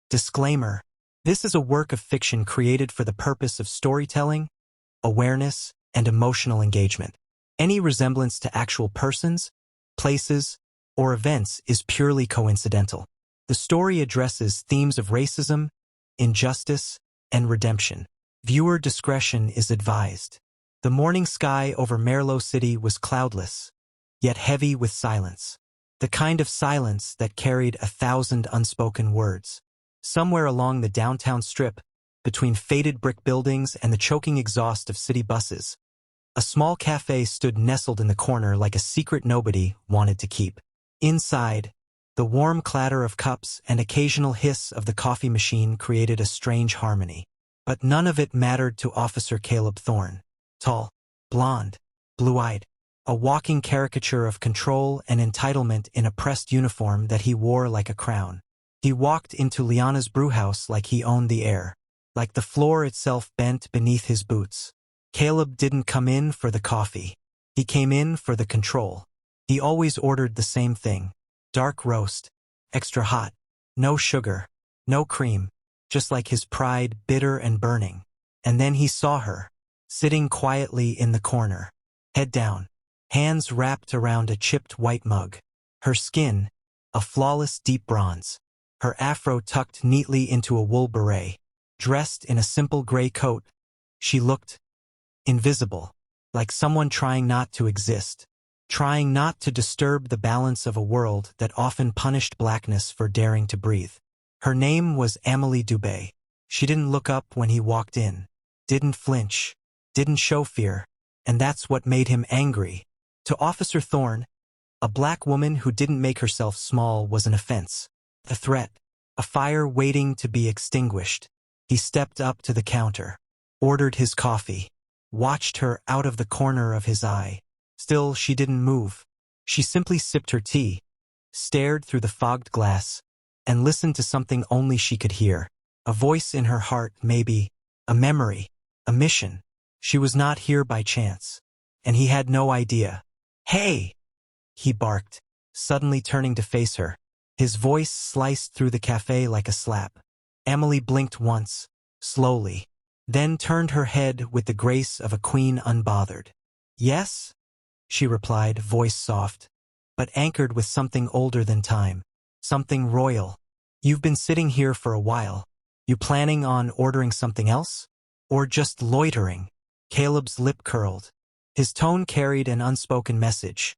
Disclaimer: this is a work of fiction created for the purpose of storytelling, awareness, and emotional engagement. Any resemblance to actual persons, places, or events is purely coincidental. The story addresses themes of racism, injustice, and redemption. Viewer discretion is advised. The morning sky over Merlot City was cloudless, yet heavy with silence. The kind of silence that carried 1,000 unspoken words. Somewhere along the downtown strip, between faded brick buildings and the choking exhaust of city buses, a small cafe stood nestled in the corner like a secret nobody wanted to keep. Inside, the warm clatter of cups and occasional hiss of the coffee machine created a strange harmony. But none of it mattered to Officer Caleb Thorne. Tall, blonde, blue-eyed, a walking caricature of control and entitlement in a pressed uniform that he wore like a crown. He walked into Liana's brewhouse like he owned the air, like the floor itself bent beneath his boots. Caleb didn't come in for the coffee. He came in for the control. He always ordered the same thing: dark roast, extra hot, no sugar, no cream, just like his pride, bitter and burning. And then he saw her, sitting quietly in the corner, head down, hands wrapped around a chipped white mug. Her skin, a flawless deep bronze. Her afro tucked neatly into a wool beret. Dressed in a simple gray coat, she looked invisible, like someone trying not to exist, trying not to disturb the balance of a world that often punished blackness for daring to breathe. Her name was Amélie Dubé. She didn't look up when he walked in, didn't flinch, didn't show fear, and that's what made him angry. To Officer Thorne, a black woman who didn't make herself small was an offense. A threat, a fire waiting to be extinguished. He stepped up to the counter, ordered his coffee, watched her out of the corner of his eye. Still, she didn't move. She simply sipped her tea, stared through the fogged glass, and listened to something only she could hear. A voice in her heart, maybe, a memory, a mission. She was not here by chance, and he had no idea. "Hey!" he barked, suddenly turning to face her. His voice sliced through the cafe like a slap. Amélie blinked once, slowly, then turned her head with the grace of a queen unbothered. "Yes?" she replied, voice soft, but anchored with something older than time, something royal. "You've been sitting here for a while. You planning on ordering something else? Or just loitering?" Caleb's lip curled. His tone carried an unspoken message.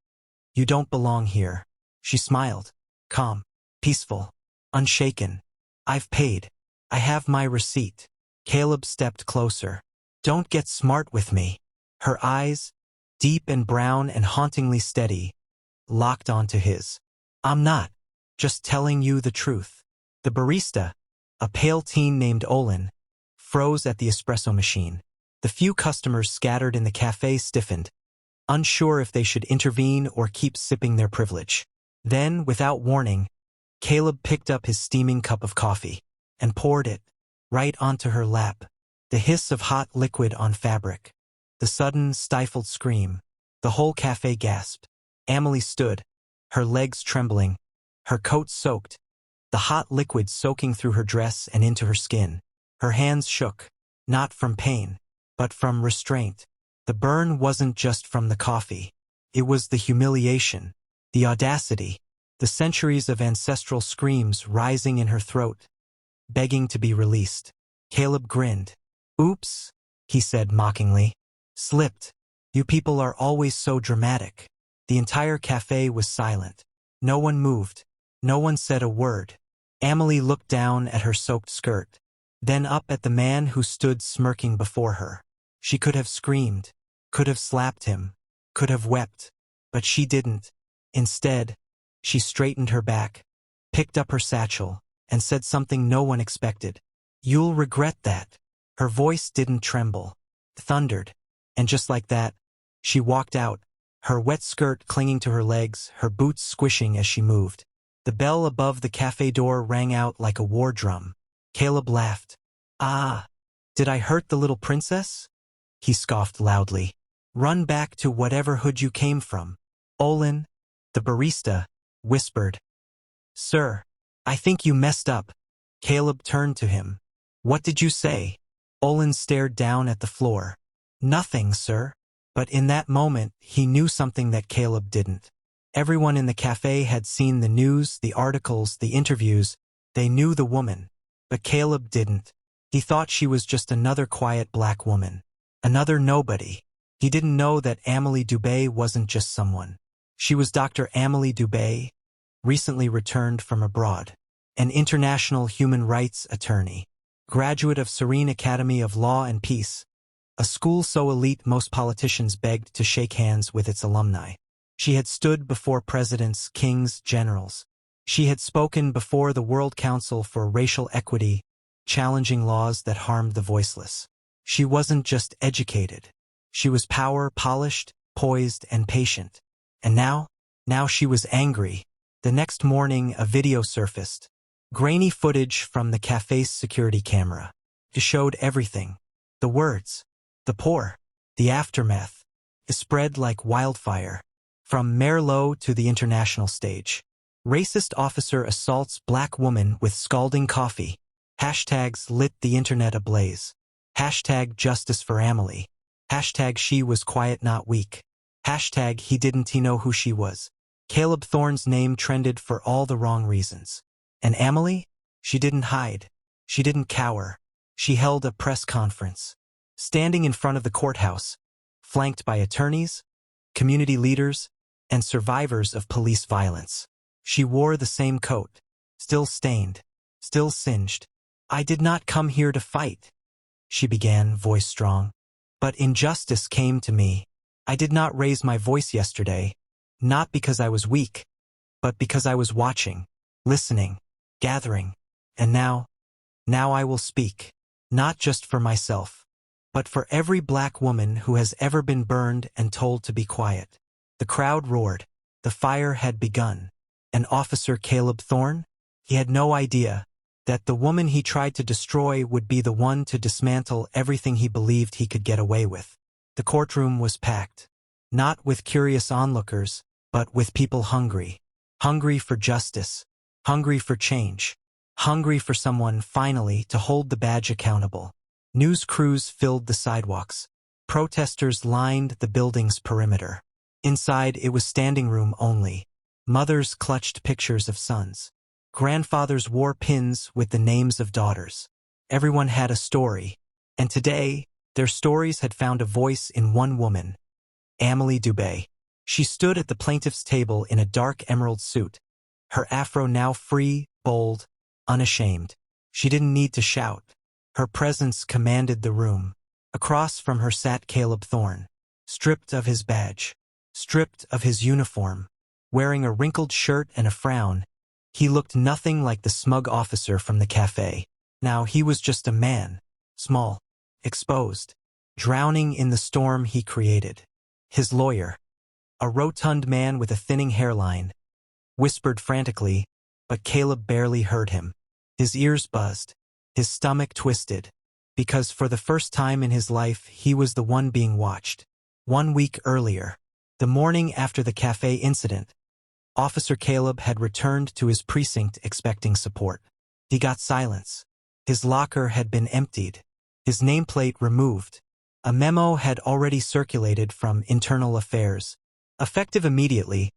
"You don't belong here." She smiled, calm, peaceful, unshaken. "I've paid. I have my receipt." Caleb stepped closer. "Don't get smart with me." Her eyes, deep and brown and hauntingly steady, locked onto his. "I'm not. Just telling you the truth." The barista, a pale teen named Olin, froze at the espresso machine. The few customers scattered in the cafe stiffened, unsure if they should intervene or keep sipping their privilege. Then, without warning, Caleb picked up his steaming cup of coffee and poured it right onto her lap. The hiss of hot liquid on fabric. The sudden, stifled scream. The whole cafe gasped. Amélie stood, her legs trembling, her coat soaked, the hot liquid soaking through her dress and into her skin. Her hands shook, not from pain, but from restraint. The burn wasn't just from the coffee. It was the humiliation, the audacity, the centuries of ancestral screams rising in her throat, begging to be released. Caleb grinned. "Oops," he said mockingly. "Slipped. You people are always so dramatic." The entire cafe was silent. No one moved. No one said a word. Amélie looked down at her soaked skirt, then up at the man who stood smirking before her. She could have screamed, could have slapped him, could have wept, but she didn't. Instead, she straightened her back, picked up her satchel, and said something no one expected. "You'll regret that." Her voice didn't tremble, thundered, and just like that, she walked out, her wet skirt clinging to her legs, her boots squishing as she moved. The bell above the cafe door rang out like a war drum. Caleb laughed. "Ah, did I hurt the little princess?" he scoffed loudly. "Run back to whatever hood you came from." Olin, the barista, whispered, "Sir, I think you messed up." Caleb turned to him. "What did you say?" Olin stared down at the floor. "Nothing, sir." But in that moment, he knew something that Caleb didn't. Everyone in the cafe had seen the news, the articles, the interviews. They knew the woman. But Caleb didn't. He thought she was just another quiet black woman. Another nobody. He didn't know that Amélie Dubé wasn't just someone. She was Dr. Amélie Dubé, recently returned from abroad. An international human rights attorney. Graduate of Serene Academy of Law and Peace. A school so elite most politicians begged to shake hands with its alumni. She had stood before presidents, kings, generals. She had spoken before the World Council for Racial Equity, challenging laws that harmed the voiceless. She wasn't just educated. She was polished, poised, and patient. And now she was angry. The next morning, a video surfaced. Grainy footage from the cafe's security camera. It showed everything. The words, the pour, the aftermath. It spread like wildfire. From Merlot to the international stage. Racist officer assaults black woman with scalding coffee. Hashtags lit the internet ablaze. Hashtag justice for Amélie. Hashtag she was quiet not weak. Hashtag he know who she was. Caleb Thorne's name trended for all the wrong reasons. And Amélie? She didn't hide. She didn't cower. She held a press conference. Standing in front of the courthouse, flanked by attorneys, community leaders, and survivors of police violence. She wore the same coat, still stained, still singed. "I did not come here to fight," she began, voice strong. "But injustice came to me. I did not raise my voice yesterday, not because I was weak, but because I was watching, listening, gathering. And now I will speak, not just for myself, but for every black woman who has ever been burned and told to be quiet." The crowd roared. The fire had begun. And Officer Caleb Thorne? He had no idea that the woman he tried to destroy would be the one to dismantle everything he believed he could get away with. The courtroom was packed. Not with curious onlookers, but with people hungry. Hungry for justice. Hungry for change. Hungry for someone, finally, to hold the badge accountable. News crews filled the sidewalks. Protesters lined the building's perimeter. Inside, it was standing room only. Mothers clutched pictures of sons. Grandfathers wore pins with the names of daughters. Everyone had a story. And today, their stories had found a voice in one woman. Amélie Dubé. She stood at the plaintiff's table in a dark emerald suit. Her afro now free, bold, unashamed. She didn't need to shout. Her presence commanded the room. Across from her sat Caleb Thorne. Stripped of his badge. Stripped of his uniform. Wearing a wrinkled shirt and a frown, he looked nothing like the smug officer from the cafe. Now he was just a man, small, exposed, drowning in the storm he created. His lawyer, a rotund man with a thinning hairline, whispered frantically, but Caleb barely heard him. His ears buzzed, his stomach twisted, because for the first time in his life he was the one being watched. 1 week earlier, the morning after the cafe incident, Officer Caleb had returned to his precinct expecting support. He got silence. His locker had been emptied. His nameplate removed. A memo had already circulated from Internal Affairs. Effective immediately,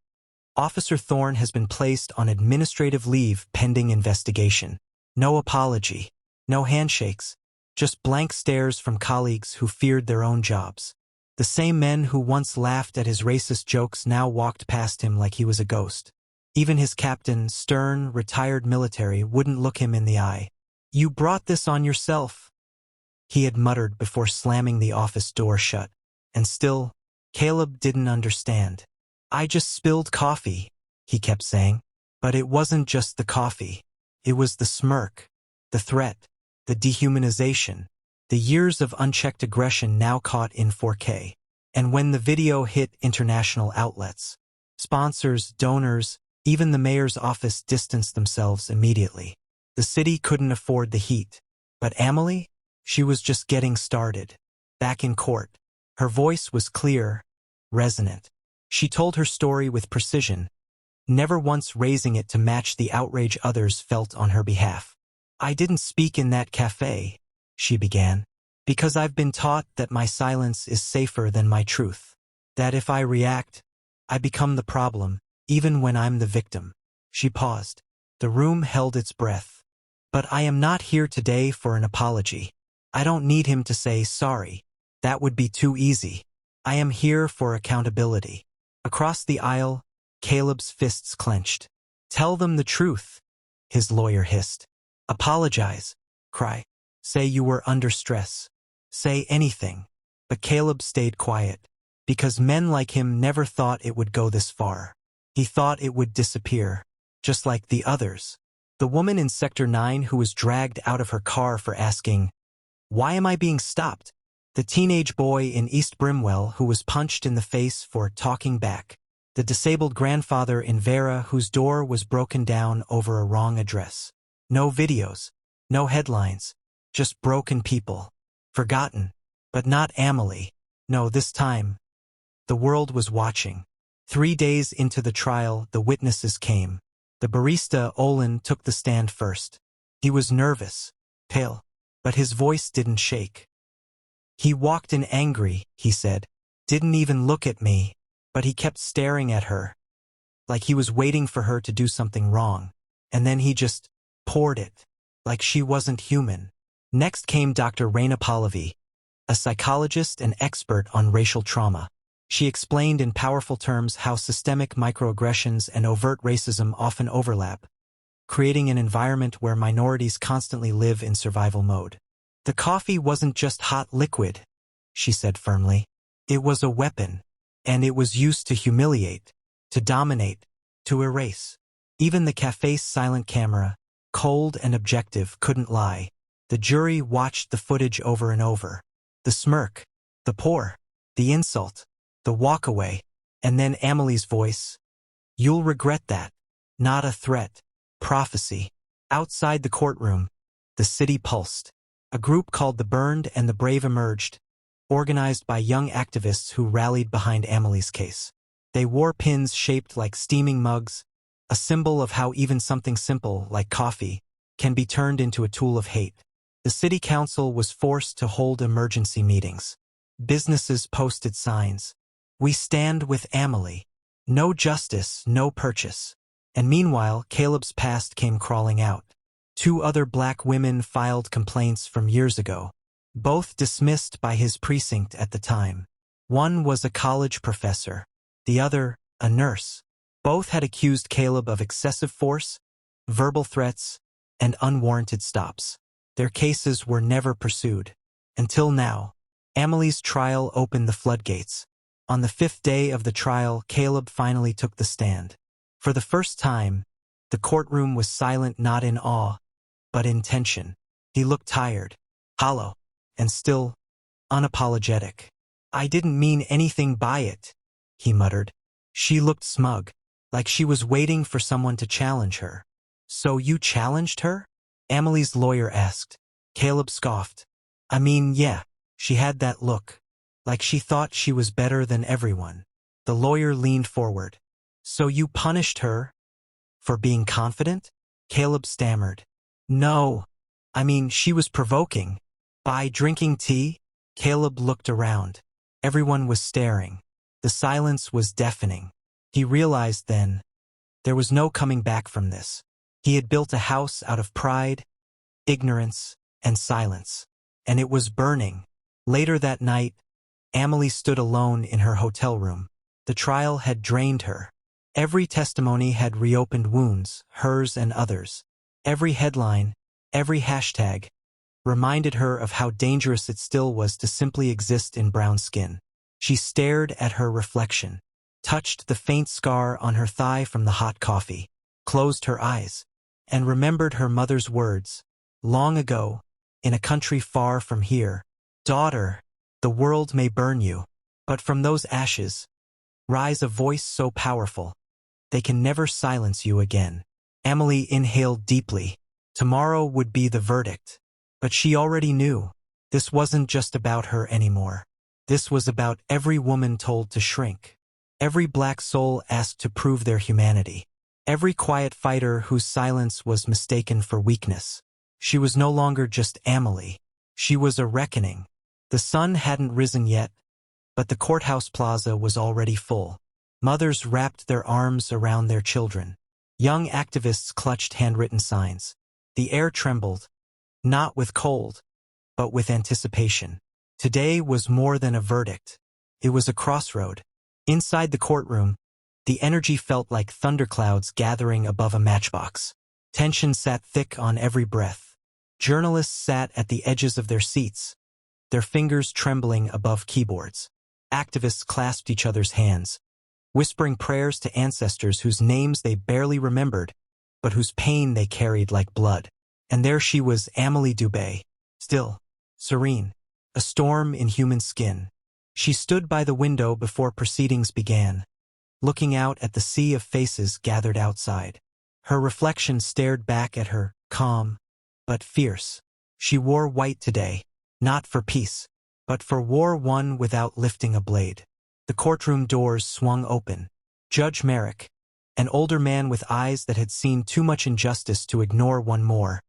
Officer Thorne has been placed on administrative leave pending investigation. No apology. No handshakes. Just blank stares from colleagues who feared their own jobs. The same men who once laughed at his racist jokes now walked past him like he was a ghost. Even his captain, stern, retired military, wouldn't look him in the eye. "You brought this on yourself," he had muttered before slamming the office door shut. And still, Caleb didn't understand. "I just spilled coffee," he kept saying. But it wasn't just the coffee. It was the smirk, the threat, the dehumanization. The years of unchecked aggression now caught in 4K. And when the video hit international outlets, sponsors, donors, even the mayor's office distanced themselves immediately. The city couldn't afford the heat. But Amélie? She was just getting started. Back in court, her voice was clear, resonant. She told her story with precision, never once raising it to match the outrage others felt on her behalf. "I didn't speak in that cafe," she began, "because I've been taught that my silence is safer than my truth. That if I react, I become the problem, even when I'm the victim." She paused. The room held its breath. "But I am not here today for an apology. I don't need him to say sorry. That would be too easy. I am here for accountability." Across the aisle, Caleb's fists clenched. "Tell them the truth," his lawyer hissed. "Apologize. Cry. Say you were under stress. Say anything." But Caleb stayed quiet, because men like him never thought it would go this far. He thought it would disappear, just like the others. The woman in Sector 9 who was dragged out of her car for asking, "Why am I being stopped?" The teenage boy in East Brimwell who was punched in the face for talking back. The disabled grandfather in Vera whose door was broken down over a wrong address. No videos, no headlines, just broken people. Forgotten, but not Amelie. No, this time, the world was watching. 3 days into the trial, the witnesses came. The barista, Olin, took the stand first. He was nervous, pale, but his voice didn't shake. "He walked in angry," he said. "Didn't even look at me, but he kept staring at her, like he was waiting for her to do something wrong. And then he just poured it, like she wasn't human." Next came Dr. Raina Pallavi, a psychologist and expert on racial trauma. She explained in powerful terms how systemic microaggressions and overt racism often overlap, creating an environment where minorities constantly live in survival mode. "The coffee wasn't just hot liquid," she said firmly. "It was a weapon, and it was used to humiliate, to dominate, to erase." Even the cafe's silent camera, cold and objective, couldn't lie. The jury watched the footage over and over. The smirk, the pour, the insult, the walkaway, and then Amelie's voice. "You'll regret that." Not a threat. Prophecy. Outside the courtroom, the city pulsed. A group called the Burned and the Brave emerged, organized by young activists who rallied behind Amelie's case. They wore pins shaped like steaming mugs, a symbol of how even something simple, like coffee, can be turned into a tool of hate. The city council was forced to hold emergency meetings. Businesses posted signs. "We stand with Amelie. No justice, no purchase." And meanwhile, Caleb's past came crawling out. 2 other black women filed complaints from years ago, both dismissed by his precinct at the time. One was a college professor, the other, a nurse. Both had accused Caleb of excessive force, verbal threats, and unwarranted stops. Their cases were never pursued. Until now. Amelie's trial opened the floodgates. On the 5th day of the trial, Caleb finally took the stand. For the first time, the courtroom was silent, not in awe, but in tension. He looked tired, hollow, and still unapologetic. "I didn't mean anything by it," he muttered. She looked smug, like she was waiting for someone to challenge her. "So you challenged her?" Amelie's lawyer asked. Caleb scoffed. "I mean, yeah." She had that look, like she thought she was better than everyone. The lawyer leaned forward. "So you punished her for being confident?" Caleb stammered. "No. I mean, she was provoking. By drinking tea?" Caleb looked around. Everyone was staring. The silence was deafening. He realized then, there was no coming back from this. He had built a house out of pride, ignorance, and silence. And it was burning. Later that night, Amelie stood alone in her hotel room. The trial had drained her. Every testimony had reopened wounds, hers and others. Every headline, every hashtag, reminded her of how dangerous it still was to simply exist in brown skin. She stared at her reflection, touched the faint scar on her thigh from the hot coffee, closed her eyes, and remembered her mother's words, long ago, in a country far from here. "Daughter, the world may burn you, but from those ashes, rise a voice so powerful, they can never silence you again." Amelie inhaled deeply. Tomorrow would be the verdict. But she already knew. This wasn't just about her anymore. This was about every woman told to shrink. Every black soul asked to prove their humanity. Every quiet fighter whose silence was mistaken for weakness. She was no longer just Amelie. She was a reckoning. The sun hadn't risen yet, but the courthouse plaza was already full. Mothers wrapped their arms around their children. Young activists clutched handwritten signs. The air trembled, not with cold, but with anticipation. Today was more than a verdict. It was a crossroad. Inside the courtroom, the energy felt like thunderclouds gathering above a matchbox. Tension sat thick on every breath. Journalists sat at the edges of their seats, their fingers trembling above keyboards. Activists clasped each other's hands, whispering prayers to ancestors whose names they barely remembered, but whose pain they carried like blood. And there she was, Amelie Dubé, still, serene, a storm in human skin. She stood by the window before proceedings began, looking out at the sea of faces gathered outside. Her reflection stared back at her, calm, but fierce. She wore white today, not for peace, but for war won without lifting a blade. The courtroom doors swung open. Judge Merrick, an older man with eyes that had seen too much injustice to ignore one more,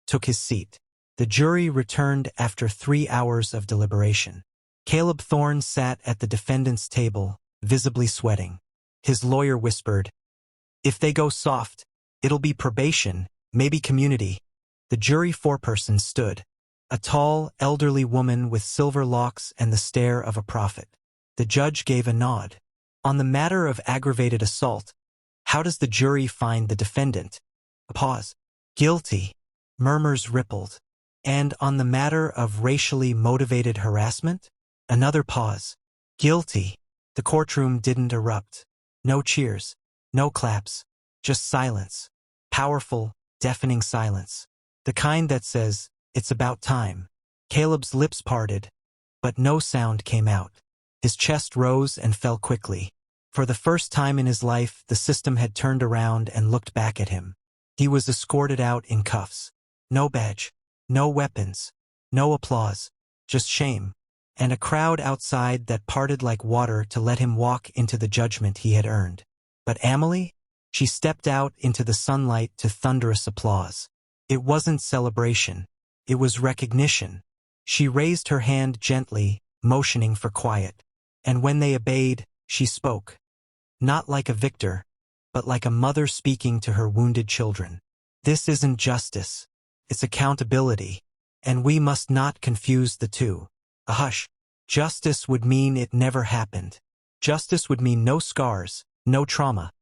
took his seat. The jury returned after 3 hours of deliberation. Caleb Thorne sat at the defendant's table, visibly sweating. His lawyer whispered, "If they go soft, it'll be probation, maybe community." The jury foreperson stood, a tall, elderly woman with silver locks and the stare of a prophet. The judge gave a nod. On the matter of aggravated assault, how does the jury find the defendant? A pause. Guilty. Murmurs rippled. And on the matter of racially motivated harassment? Another pause. Guilty. The courtroom didn't erupt. No cheers. No claps. Just silence. Powerful, deafening silence. The kind that says, "It's about time." Caleb's lips parted, but no sound came out. His chest rose and fell quickly. For the first time in his life, the system had turned around and looked back at him. He was escorted out in cuffs. No badge, no weapons, no applause, just shame, and a crowd outside that parted like water to let him walk into the judgment he had earned. But Amelie? She stepped out into the sunlight to thunderous applause. It wasn't celebration. It was recognition. She raised her hand gently, motioning for quiet. And when they obeyed, she spoke. Not like a victor, but like a mother speaking to her wounded children. This isn't justice. It's accountability. And we must not confuse the two. A hush. Justice would mean it never happened. Justice would mean no scars, no trauma.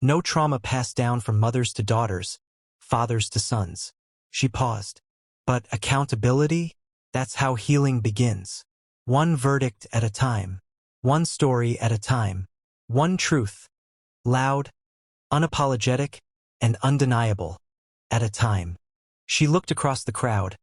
No trauma passed down from mothers to daughters, fathers to sons. She paused. But accountability? That's how healing begins. One verdict at a time. One story at a time. One truth. Loud, unapologetic, and undeniable. At a time. She looked across the crowd,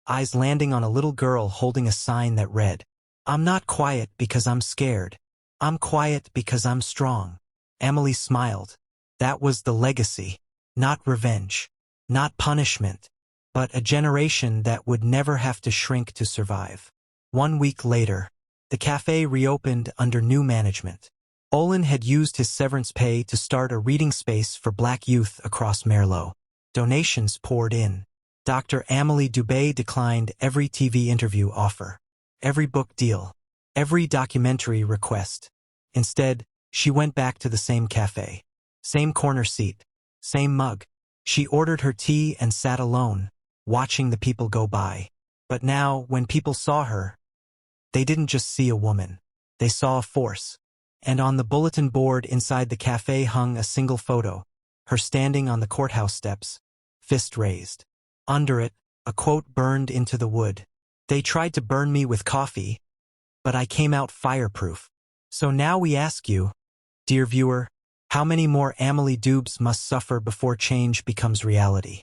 eyes landing on a little girl holding a sign that read, "I'm not quiet because I'm scared. I'm quiet because I'm strong." Amelie smiled. That was the legacy. Not revenge. Not punishment. But a generation that would never have to shrink to survive. 1 week later, the cafe reopened under new management. Olin had used his severance pay to start a reading space for Black youth across Merlot. Donations poured in. Dr. Amelie Dubé declined every TV interview offer, every book deal, every documentary request. Instead, she went back to the same cafe, same corner seat, same mug. She ordered her tea and sat alone, watching the people go by. But now, when people saw her, they didn't just see a woman. They saw a force. And on the bulletin board inside the cafe hung a single photo, her standing on the courthouse steps, fist raised. Under it, a quote burned into the wood. "They tried to burn me with coffee, but I came out fireproof." So now we ask you, dear viewer, how many more Amelie Dubes must suffer before change becomes reality?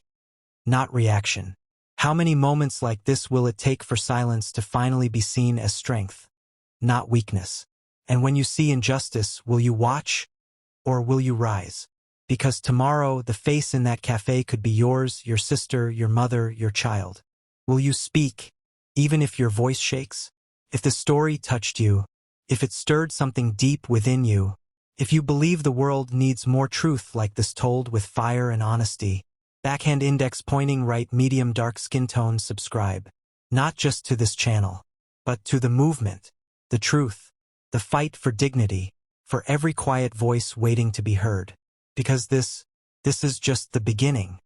Not reaction. How many moments like this will it take for silence to finally be seen as strength, not weakness? And when you see injustice, will you watch, or will you rise? Because tomorrow, the face in that cafe could be yours, your sister, your mother, your child. Will you speak, even if your voice shakes? If the story touched you, if it stirred something deep within you, if you believe the world needs more truth like this told with fire and honesty, Backhand index pointing right, medium dark skin tone, subscribe. Not just to this channel, but to the movement, the truth, the fight for dignity, for every quiet voice waiting to be heard. Because this is just the beginning.